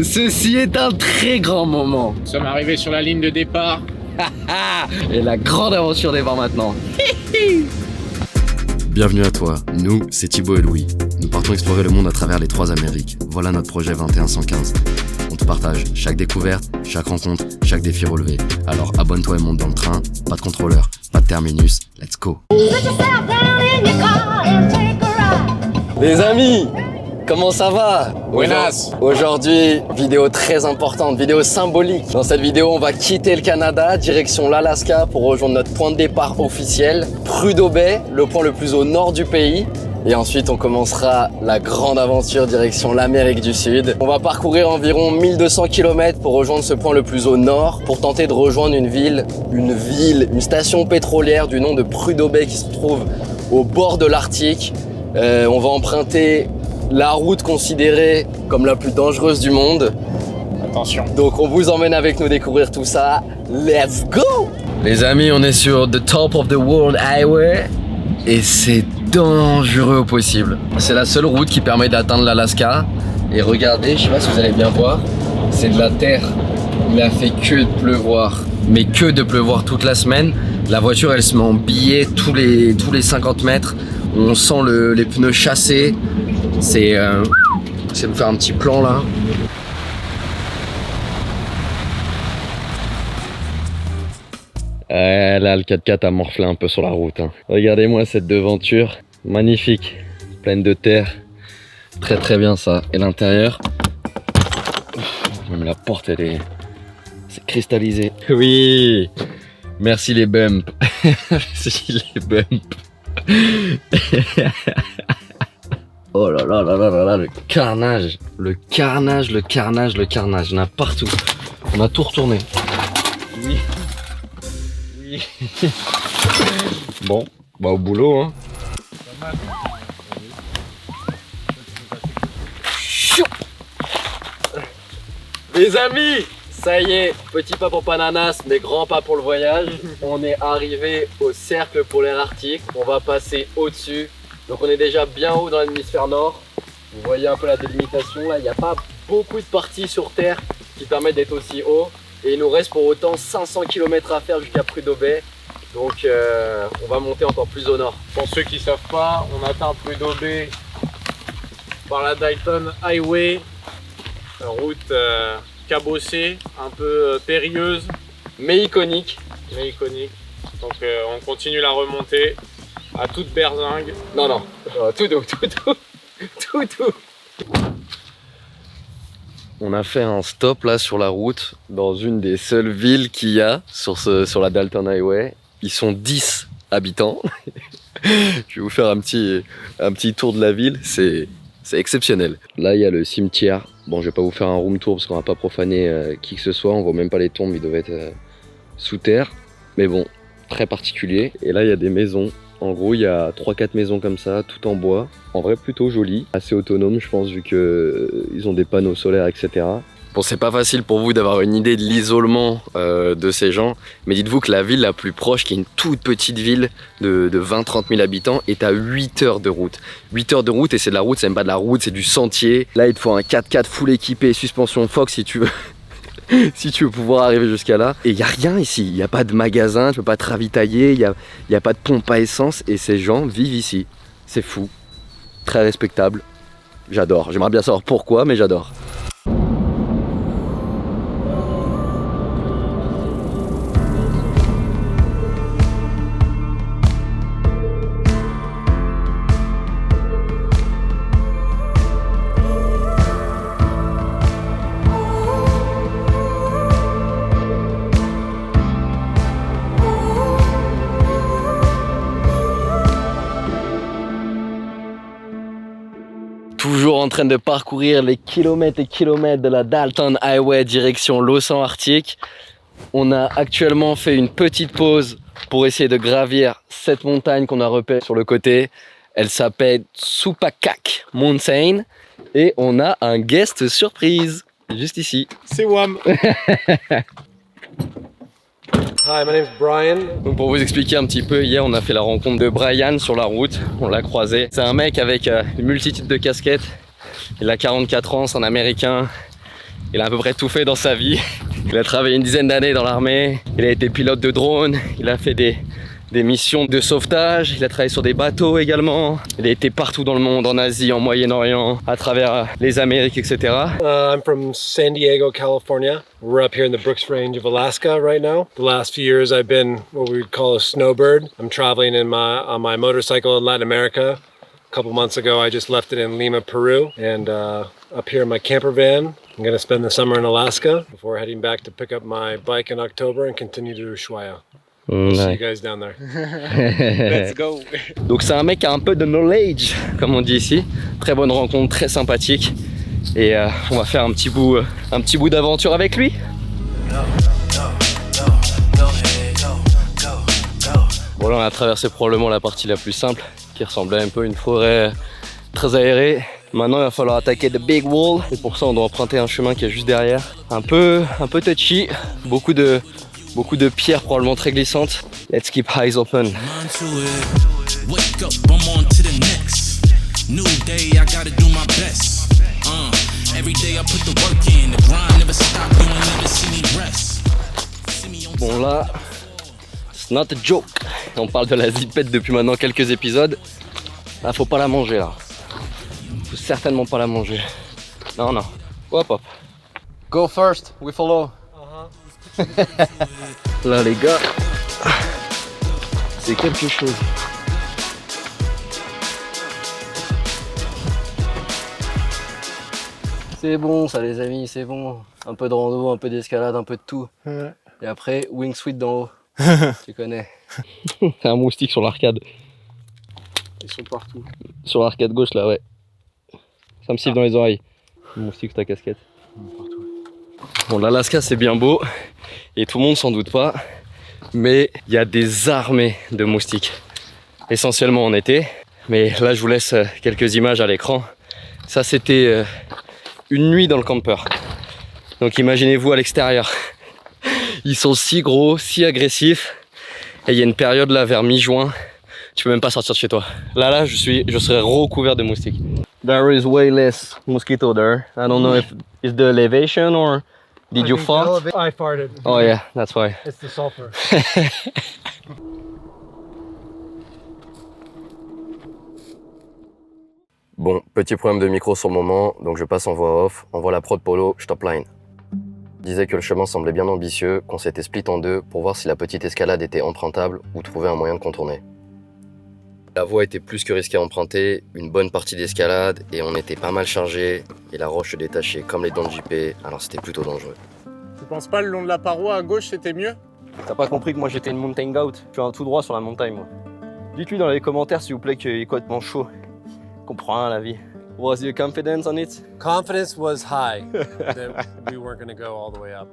Ceci est un très grand moment. Nous sommes arrivés sur la ligne de départ. Et la grande aventure démarre maintenant. Bienvenue à toi, nous c'est Thibaut et Louis. Nous partons explorer le monde à travers les 3 Amériques. Voilà notre projet 2115. On te partage chaque découverte, chaque rencontre, chaque défi relevé. Alors abonne-toi et monte dans le train. Pas de contrôleur, pas de terminus, let's go. Les amis, comment ça va? Buenas. Aujourd'hui, vidéo très importante, vidéo symbolique. Dans cette vidéo, on va quitter le Canada, direction l'Alaska pour rejoindre notre point de départ officiel, Prudhoe Bay, le point le plus au nord du pays. Et ensuite, on commencera la grande aventure direction l'Amérique du Sud. On va parcourir environ 1200 km pour rejoindre ce point le plus au nord, pour tenter de rejoindre une station pétrolière du nom de Prudhoe Bay qui se trouve au bord de l'Arctique. On va emprunter la route considérée comme la plus dangereuse du monde. Attention. Donc on vous emmène avec nous découvrir tout ça. Let's go! Les amis, on est sur the top of the world highway et c'est dangereux au possible. C'est la seule route qui permet d'atteindre l'Alaska. Et regardez, je sais pas si vous allez bien voir, c'est de la terre. Il a fait que de pleuvoir, mais que de pleuvoir toute la semaine. La voiture, elle se met en billet tous les 50 mètres. On sent les pneus chassés. C'est me faire un petit plan là. Là, le 4x4 a morflé un peu sur la route. Hein. Regardez-moi cette devanture, magnifique, pleine de terre. Très très bien ça. Et l'intérieur, même la porte, c'est cristallisé. Oui, merci les bumps. Merci les bumps. Oh là là là là là là, le carnage. Le carnage. Il y en a partout. On a tout retourné. Oui. Bon, bah au boulot hein. Les amis, ça y est, petit pas pour Pananas, mais grand pas pour le voyage. On est arrivé au cercle polaire arctique. On va passer au-dessus. Donc on est déjà bien haut dans l'hémisphère nord. Vous voyez un peu la délimitation là. Il n'y a pas beaucoup de parties sur Terre qui permettent d'être aussi haut. Et il nous reste pour autant 500 km à faire jusqu'à Prudhoe Bay. Donc on va monter encore plus au nord. Pour ceux qui ne savent pas, on atteint Prudhoe Bay par la Dalton Highway. Route cabossée, un peu périlleuse. Mais iconique. Donc on continue la remontée à toute berzingue. Non, tout doux. On a fait un stop là sur la route dans une des seules villes qu'il y a sur la Dalton Highway. Ils sont 10 habitants. Je vais vous faire un petit tour de la ville, c'est exceptionnel. Là il y a le cimetière. Bon, je vais pas vous faire un room tour parce qu'on va pas profaner qui que ce soit. On voit même pas les tombes, ils doivent être sous terre. Mais bon, très particulier. Et là il y a des maisons. En gros, il y a 3-4 maisons comme ça, tout en bois. En vrai, plutôt joli, assez autonome, je pense, vu qu'ils ont des panneaux solaires, etc. Bon, c'est pas facile pour vous d'avoir une idée de l'isolement de ces gens, mais dites-vous que la ville la plus proche, qui est une toute petite ville de 20-30 000 habitants, est à 8 heures de route. 8 heures de route, et c'est de la route, c'est même pas de la route, c'est du sentier. Là, il te faut un 4x4 full équipé, suspension Fox si tu veux. Si tu veux pouvoir arriver jusqu'à là. Et il n'y a rien ici, il n'y a pas de magasin, tu peux pas te ravitailler, il n'y a pas de pompe à essence et ces gens vivent ici. C'est fou, très respectable, j'adore. J'aimerais bien savoir pourquoi, mais j'adore. Toujours en train de parcourir les kilomètres et kilomètres de la Dalton Highway direction l'océan Arctique. On a actuellement fait une petite pause pour essayer de gravir cette montagne qu'on a repérée sur le côté. Elle s'appelle Supakak Mountain et on a un guest surprise juste ici. C'est Wam. Hi, my name is Brian. Donc pour vous expliquer un petit peu, hier on a fait la rencontre de Brian sur la route, on l'a croisé. C'est un mec avec une multitude de casquettes, il a 44 ans, c'est un américain. Il a à peu près tout fait dans sa vie. Il a travaillé une dizaine d'années dans l'armée. Il a été pilote de drone. Il a fait des missions de sauvetage. Il a travaillé sur des bateaux également. Il a été partout dans le monde, en Asie, en Moyen-Orient, à travers les Amériques, etc. I'm from San Diego, California. We're up here in the Brooks Range of Alaska right now. The last few years I've been what we would call a snowbird. I'm traveling on my motorcycle in Latin America. A couple months ago I just left it in Lima, Peru, and up here in my camper van. I'm going to spend the summer in Alaska before heading back to pick up my bike in October and continue to Ushuaia. We'll see you guys down there. Let's go. Donc c'est un mec qui a un peu de knowledge, comme on dit ici. Très bonne rencontre, très sympathique. Et on va faire un petit bout d'aventure avec lui. Bon là on a traversé probablement la partie la plus simple, qui ressemblait un peu à une forêt très aérée. Maintenant il va falloir attaquer the big wall. Et pour ça on doit emprunter un chemin qui est juste derrière. Un peu touchy, beaucoup de pierres probablement très glissantes. Let's keep eyes open. Wake up, I'm on to the next. New day, I gotta do my best. Every day I put the work in. The grind never stop, you ain't never see me rest. Bon là, it's not a joke. On parle de la zipette depuis maintenant quelques épisodes. Là, faut pas la manger là. Faut certainement pas la manger. Non. Hop hop. Go first, we follow. Là les gars, c'est quelque chose. C'est bon ça les amis, c'est bon. Un peu de rando, un peu d'escalade, un peu de tout. Ouais. Et après, wingsuit d'en haut. Tu connais. C'est un moustique sur l'arcade. Ils sont partout. Sur l'arcade gauche là, ouais. Ça me siffle dans les oreilles. Le moustique sur ta casquette. Partout. Bon, l'Alaska c'est bien beau. Et tout le monde s'en doute pas. Mais il y a des armées de moustiques. Essentiellement en été. Mais là je vous laisse quelques images à l'écran. Ça c'était une nuit dans le camper. Donc imaginez-vous à l'extérieur. Ils sont si gros, si agressifs. Et il y a une période là vers mi-juin, tu peux même pas sortir de chez toi. Là je serais recouvert de moustiques. There is way less mosquito there. I don't know if it's the elevation or did you fart? I farted. Oh yeah, that's why. It's the sulfur. Bon, petit problème de micro sur le moment, donc je passe en voix off. On voit la prod Polo, stop line. Disait que le chemin semblait bien ambitieux, qu'on s'était split en deux pour voir si la petite escalade était empruntable ou trouver un moyen de contourner. La voie était plus que risquée à emprunter, une bonne partie d'escalade et on était pas mal chargé et la roche se détachait comme les dents de JP, alors c'était plutôt dangereux. Tu penses pas le long de la paroi à gauche c'était mieux? T'as pas compris que moi j'étais une mountain goat? Je suis un tout droit sur la montagne moi. Dites-lui dans les commentaires s'il vous plaît qu'il est complètement chaud. Il comprend rien à la vie. Was your confidence on it? Confidence was high that we weren't going to go all the way up.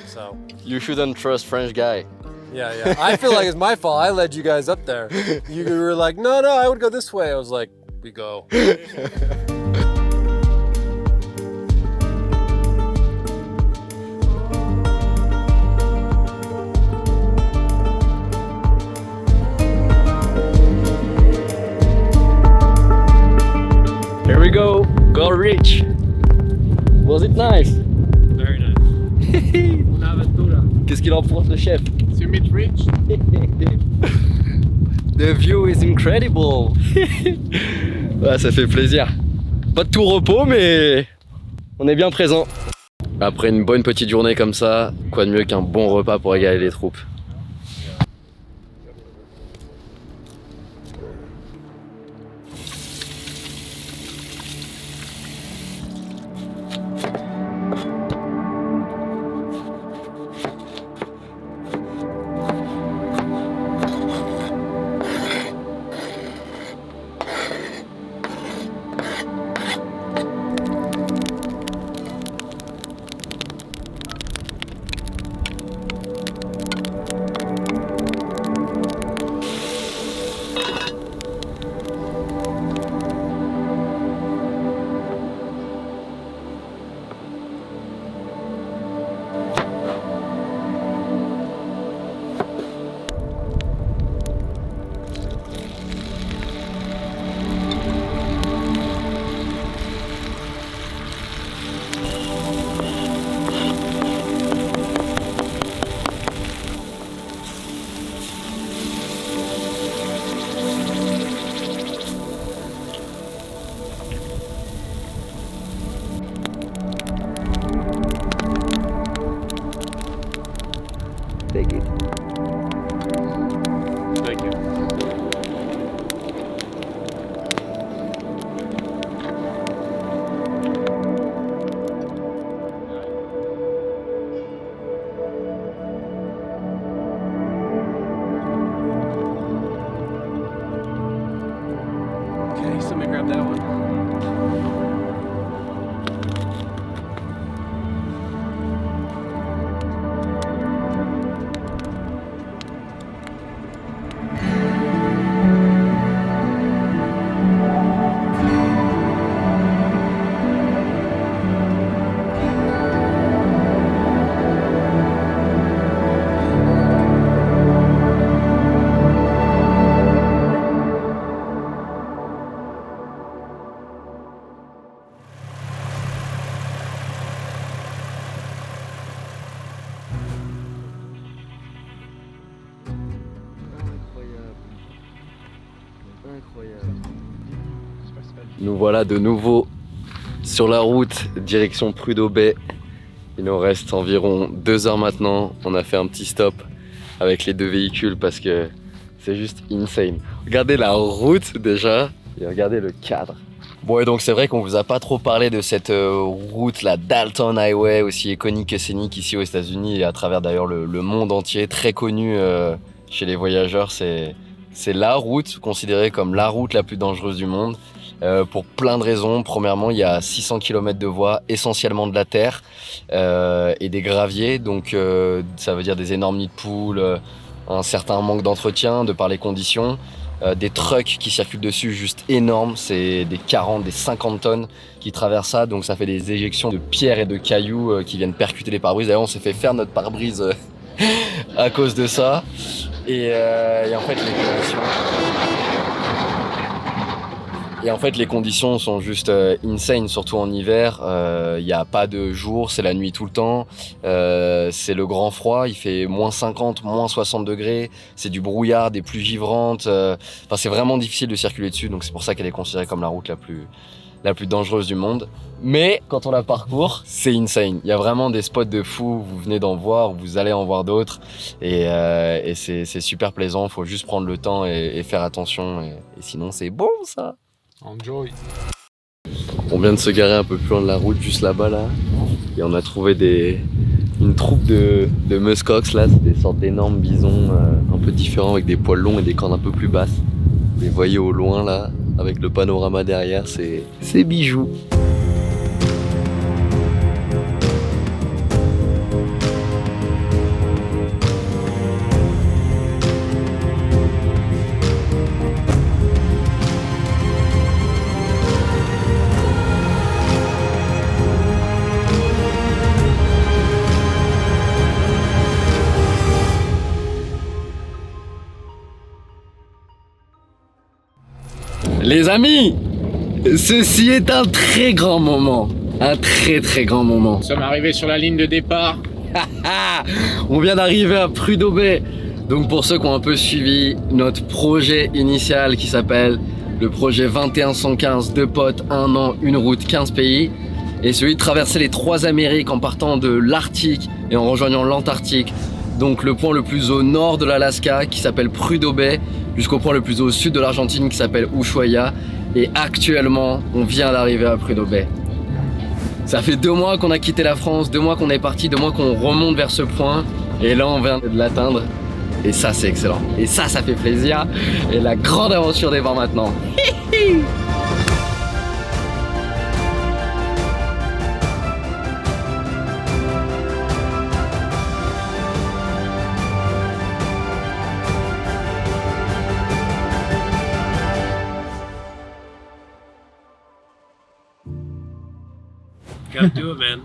So You shouldn't trust French guy. yeah. I feel like it's my fault. I led you guys up there. You were like, no, I would go this way. I was like, we go. Here we go. Go rich. Was it nice? Very nice. Una aventura. Qu'est-ce qu'il en pense le chef? Summit Ridge. The view is incredible. Ouais, ça fait plaisir. Pas de tout repos, mais on est bien présent. Après une bonne petite journée comme ça, quoi de mieux qu'un bon repas pour régaler les troupes. Incroyable. Nous voilà de nouveau sur la route direction Prudhoe Bay. Il nous reste environ 2 heures maintenant. On a fait un petit stop avec les 2 véhicules parce que c'est juste insane. Regardez la route déjà et regardez le cadre. Bon, et donc c'est vrai qu'on vous a pas trop parlé de cette route, la Dalton Highway, aussi iconique que scénique ici aux États-Unis et à travers d'ailleurs le monde entier, très connue chez les voyageurs. C'est la route considérée comme la route la plus dangereuse du monde pour plein de raisons. Premièrement, il y a 600 km de voies, essentiellement de la terre et des graviers, donc ça veut dire des énormes nids de poules, un certain manque d'entretien de par les conditions. Des trucks qui circulent dessus juste énormes, c'est des 40, des 50 tonnes qui traversent ça, donc ça fait des éjections de pierres et de cailloux qui viennent percuter les pare-brises. D'ailleurs on s'est fait faire notre pare-brise à cause de ça. Et en fait les conditions sont juste insane, surtout en hiver. Il n'y a pas de jour, c'est la nuit tout le temps. C'est le grand froid, il fait moins 50, moins 60 degrés. C'est du brouillard, des pluies givrantes. Enfin, c'est vraiment difficile de circuler dessus, donc c'est pour ça qu'elle est considérée comme la route la plus dangereuse du monde. Mais quand on la parcourt, c'est insane. Il y a vraiment des spots de fou, vous venez d'en voir, vous allez en voir d'autres. Et c'est super plaisant, il faut juste prendre le temps et faire attention. Et sinon, c'est bon ça. Enjoy. On vient de se garer un peu plus loin de la route, juste là-bas là. Et on a trouvé une troupe de muskox là, c'est des sortes d'énormes bisons un peu différents avec des poils longs et des cornes un peu plus basses. Vous les voyez au loin là, avec le panorama derrière, c'est bijoux. Les amis, ceci est un très grand moment. Un très très grand moment. Nous sommes arrivés sur la ligne de départ. On vient d'arriver à Prudhoe Bay. Donc pour ceux qui ont un peu suivi notre projet initial qui s'appelle le projet 2115, 2 potes, 1 an, 1 route, 15 pays. Et celui de traverser les 3 Amériques en partant de l'Arctique et en rejoignant l'Antarctique. Donc le point le plus au nord de l'Alaska qui s'appelle Prudhoe Bay, jusqu'au point le plus au sud de l'Argentine qui s'appelle Ushuaia. Et actuellement, on vient d'arriver à Prudhoe Bay. Ça fait 2 mois qu'on a quitté la France, 2 mois qu'on est parti, 2 mois qu'on remonte vers ce point. Et là, on vient de l'atteindre. Et ça, c'est excellent. Et ça fait plaisir. Et la grande aventure démarre maintenant. Gotta do it, man.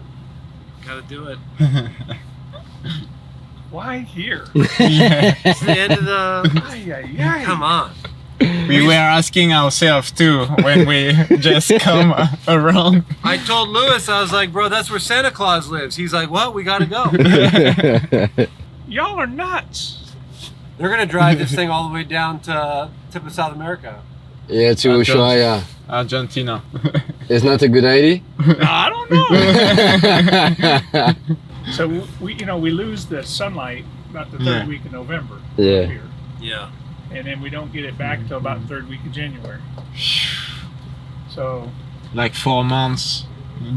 Gotta do it. Why here? It's the end of the. Ay, ay, ay. Come on. We were asking ourselves too when we just come around. I told Lewis, I was like, bro, that's where Santa Claus lives. He's like, what? We gotta go. Y'all are nuts. They're gonna drive this thing all the way down to tip of South America. Yeah, to Ushuaia. Argentina. It's not a good idea? I don't know. So we lose the sunlight about the third week of November. Yeah. Here, Yeah. and then we don't get it back till about the third week of January. So Like 4 months,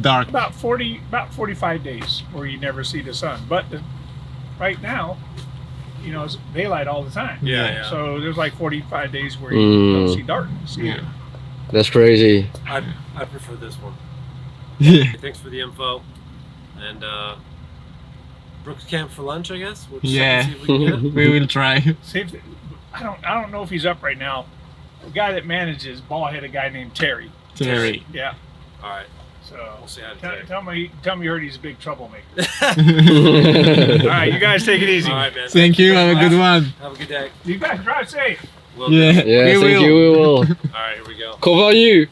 dark. about 45 days where you never see the sun. But right now, it's daylight all the time. Yeah. So there's like 45 days where you don't see darkness. Yeah. That's crazy. I prefer this one. Yeah. Thanks for the info. And Brooks Camp for lunch, I guess. We'll just Yeah. see if we can get it. We will try. See if I don't know if he's up right now. The guy that manages ball-headed guy named Terry. Terry. Yeah. All right. So We'll say hi to Terry. tell me you heard he's a big troublemaker. All right, you guys take it easy. All right, man. Thank you. Have a good one. Have a good day. You guys drive safe. Will do. Yeah. Yeah, we thank will. you, we will. All right, here we go. Cover you.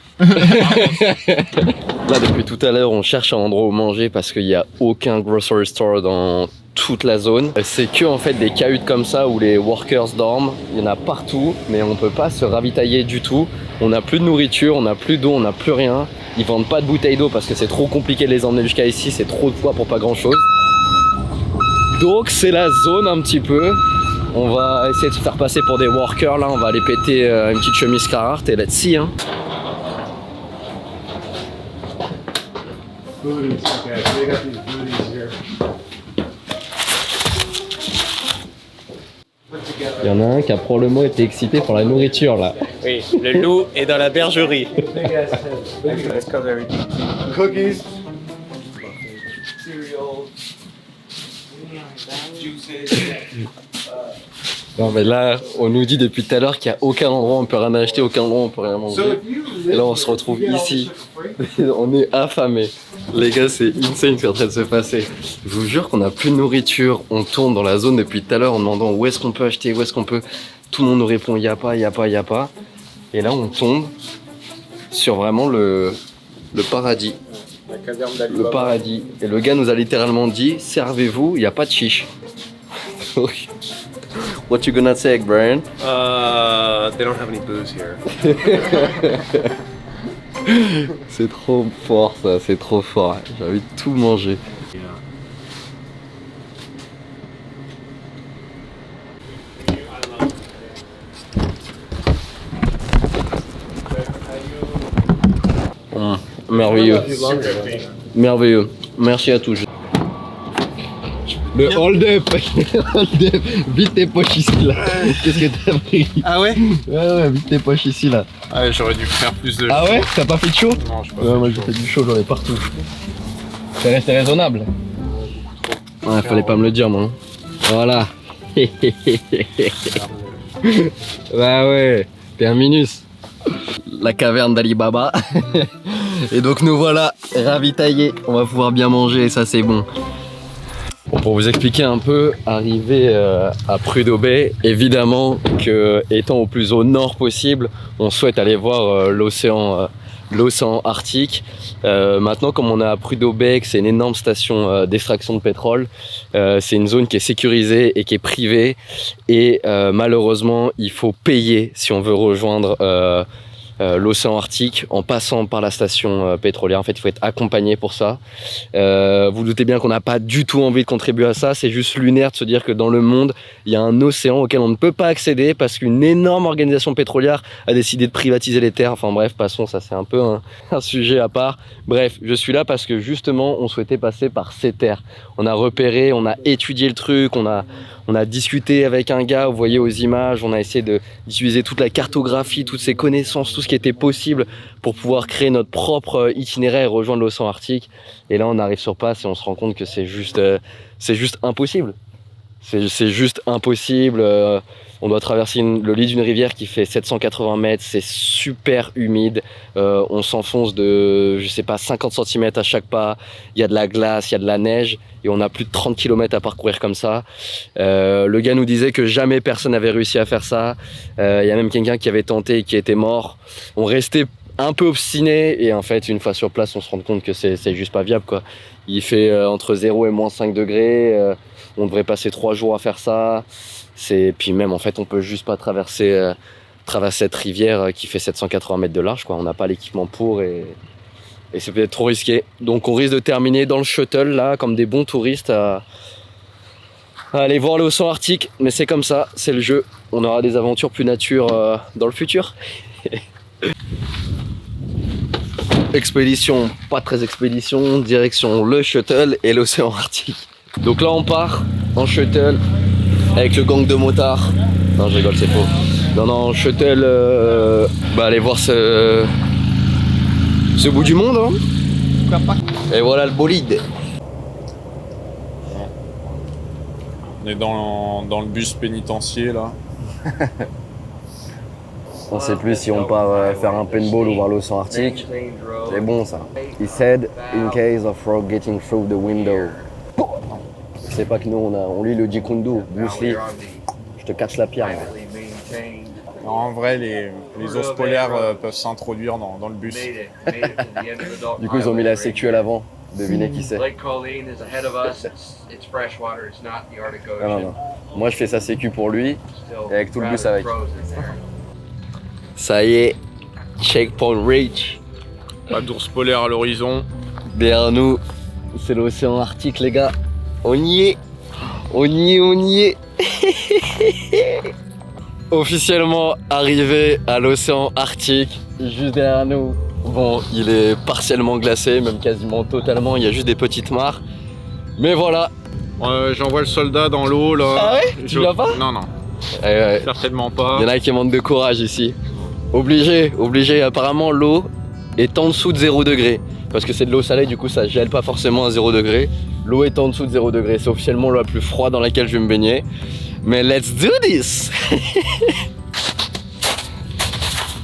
Là, depuis tout à l'heure, on cherche un endroit où manger parce qu'il n'y a aucun grocery store dans toute la zone. C'est que en fait des cahutes comme ça où les workers dorment. Il y en a partout, mais on peut pas se ravitailler du tout. On n'a plus de nourriture, on n'a plus d'eau, on n'a plus rien. Ils vendent pas de bouteilles d'eau parce que c'est trop compliqué de les emmener jusqu'à ici, c'est trop de poids pour pas grand chose. Donc c'est la zone un petit peu. On va essayer de se faire passer pour des workers là, on va aller péter une petite chemise Carhartt et let's see hein. Il y en a un qui a probablement été excité par la nourriture là. Oui, le loup est dans la bergerie. Cookies. Non mais là, on nous dit depuis tout à l'heure qu'il n'y a aucun endroit où on peut rien acheter, aucun endroit où on peut rien manger. Et là on se retrouve ici, on est affamés. Les gars, c'est insane ce qui est en train de se passer. Je vous jure qu'on n'a plus de nourriture, on tourne dans la zone depuis tout à l'heure en demandant où est-ce qu'on peut acheter, où est-ce qu'on peut. Tout le monde nous répond il n'y a pas, il n'y a pas, il n'y a pas. Et là on tombe sur vraiment le paradis. La caverne d'Alibaba. Le paradis. Et le gars nous a littéralement dit, servez-vous, il n'y a pas de chiche. What you gonna say, Brian? They don't have any booze here. C'est trop fort ça, c'est trop fort. J'ai envie de tout manger. Merveilleux. Merveilleux. Merci à tous. Le hold-up. Hold-up. Vite tes poches ici là. Qu'est-ce que t'as pris? Ah ouais? Ouais, vite tes poches ici là. Ah ouais, j'aurais dû faire plus de... Ah ouais? T'as pas fait de chaud? Non, je sais pas. Ouais, moi j'ai fait du chaud, j'en ai partout. C'est resté raisonnable. Ouais, fallait pas me le dire moi. Voilà. Bah ouais, terminus. La caverne d'Alibaba. Et donc nous voilà ravitaillés. On va pouvoir bien manger et ça c'est bon. Bon, pour vous expliquer un peu, arrivé à Prudhoe Bay, évidemment que étant au plus au nord possible, on souhaite aller voir l'océan Arctique. Maintenant, comme on est à Prudhoe Bay, que c'est une énorme station d'extraction de pétrole, c'est une zone qui est sécurisée et qui est privée. Et malheureusement, il faut payer si on veut rejoindre l'océan Arctique en passant par la station pétrolière. En fait, il faut être accompagné pour ça. Vous doutez bien qu'on n'a pas du tout envie de contribuer à ça. C'est juste lunaire de se dire que dans le monde, il y a un océan auquel on ne peut pas accéder parce qu'une énorme organisation pétrolière a décidé de privatiser les terres. Enfin bref, passons, ça c'est un peu un sujet à part. Bref, je suis là parce que justement, on souhaitait passer par ces terres. On a repéré, on a étudié le truc, on a discuté avec un gars, vous voyez aux images, on a essayé d'utiliser toute la cartographie, toutes ces connaissances, tout ce qui était possible pour pouvoir créer notre propre itinéraire et rejoindre l'océan Arctique. Et là, on arrive sur place et on se rend compte que c'est juste impossible. C'est juste impossible. On doit traverser le lit d'une rivière qui fait 780 mètres, c'est super humide, on s'enfonce de, je sais pas, 50 cm à chaque pas, il y a de la glace, il y a de la neige, et on a plus de 30 km à parcourir comme ça. Le gars nous disait que jamais personne n'avait réussi à faire ça, il y a même quelqu'un qui avait tenté et qui était mort. On restait un peu obstiné, et en fait, une fois sur place, on se rend compte que c'est juste pas viable, quoi. Il fait entre 0 et moins 5 degrés, on devrait passer 3 jours à faire ça. Puis même en fait on peut juste pas traverser cette rivière qui fait 780 mètres de large, quoi. On n'a pas l'équipement pour et c'est peut-être trop risqué. Donc on risque de terminer dans le shuttle là comme des bons touristes à aller voir l'océan Arctique. Mais c'est comme ça, c'est le jeu. On aura des aventures plus nature dans le futur. Expédition, pas très expédition, direction le shuttle et l'océan Arctique. Donc là on part en shuttle avec le gang de motards. Non, je rigole, c'est faux. Non, shuttle, allez voir ce bout du monde, hein. Et voilà le bolide. On est dans le bus pénitentiaire là. On sait plus si on part faire un paintball ou voir l'océan Arctique. C'est bon ça. He said, in case of frog getting through the window. C'est pas que nous on lit le Jeet Kune Do, Bruce Lee. Je te casse la pierre. Non, en vrai, les ours polaires peuvent s'introduire dans le bus. Du coup ils ont mis la sécu à l'avant Devinez qui c'est. Lake Colleen is ahead of us. It's fresh water. It's not the Arctic Ah, non, Ocean. non. Moi je fais sa sécu pour lui. Still Et avec tout le bus rather avec. frozen there. Ça y est, checkpoint reach. Pas d'ours polaire à l'horizon. Derrière nous, c'est l'océan Arctique les gars. On y est. On y est, on y est. Officiellement arrivé à l'océan Arctique, juste derrière nous. Bon, il est partiellement glacé, même quasiment totalement, il y a juste des petites mares. Mais voilà. J'envoie le soldat dans l'eau là. Ah ouais? Tu viens pas? Non, non, Ouais. certainement pas. Il y en a qui manquent de courage ici. Obligé. Apparemment, l'eau est en dessous de 0 degré. Parce que c'est de l'eau salée, du coup, ça gèle pas forcément à 0 degré. L'eau est en dessous de 0 degré. C'est officiellement l'eau la plus froide dans laquelle je vais me baigner. Mais let's do this!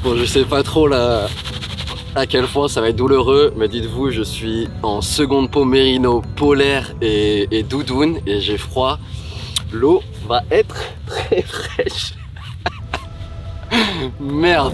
Bon, je sais pas trop là à quel point ça va être douloureux, mais dites-vous, je suis en seconde peau mérino polaire et doudoune et j'ai froid. L'eau va être très fraîche. Merde.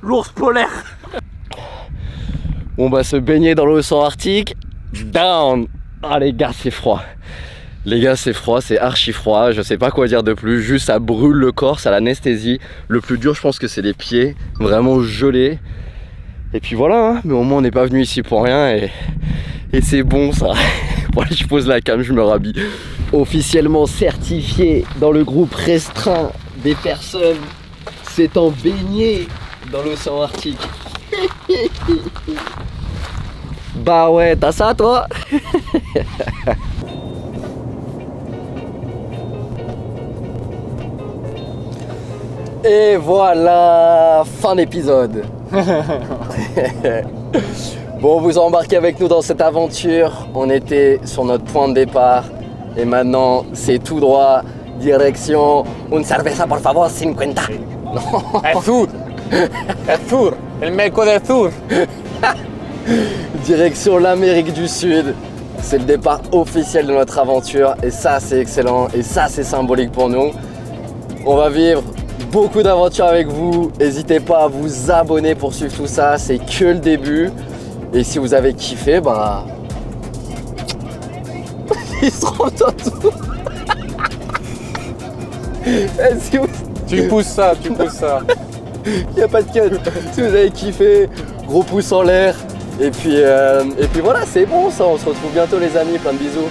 L'ours polaire. On va se baigner dans l'océan Arctique. Down. Ah les gars, c'est froid. Les gars, c'est froid, c'est archi froid. Je sais pas quoi dire de plus. Juste ça brûle le corps, ça l'anesthésie. Le plus dur, je pense que c'est les pieds, vraiment gelés. Et puis voilà, hein. Mais au moins on n'est pas venu ici pour rien et c'est bon ça. Bon allez, je pose la cam, je me rhabille. Officiellement certifié dans le groupe restreint des personnes s'étant baignées dans l'océan Arctique. Bah ouais, t'as ça toi? Et voilà, fin d'épisode. Bon, vous embarquez avec nous dans cette aventure. On était sur notre point de départ et maintenant c'est tout droit, direction un cerveza por favor 50. Non. El sur. El sur. El Merco del Sur. Direction l'Amérique du Sud. C'est le départ officiel de notre aventure et ça c'est excellent et ça c'est symbolique pour nous. On va vivre beaucoup d'aventures avec vous. N'hésitez pas à vous abonner pour suivre tout ça, c'est que le début. Et si vous avez kiffé, bah... il se trompe dans tout. Tu pousses ça. Il n'y a pas de cut. Si vous avez kiffé, gros pouce en l'air. Et puis voilà, c'est bon ça. On se retrouve bientôt les amis. Plein de bisous.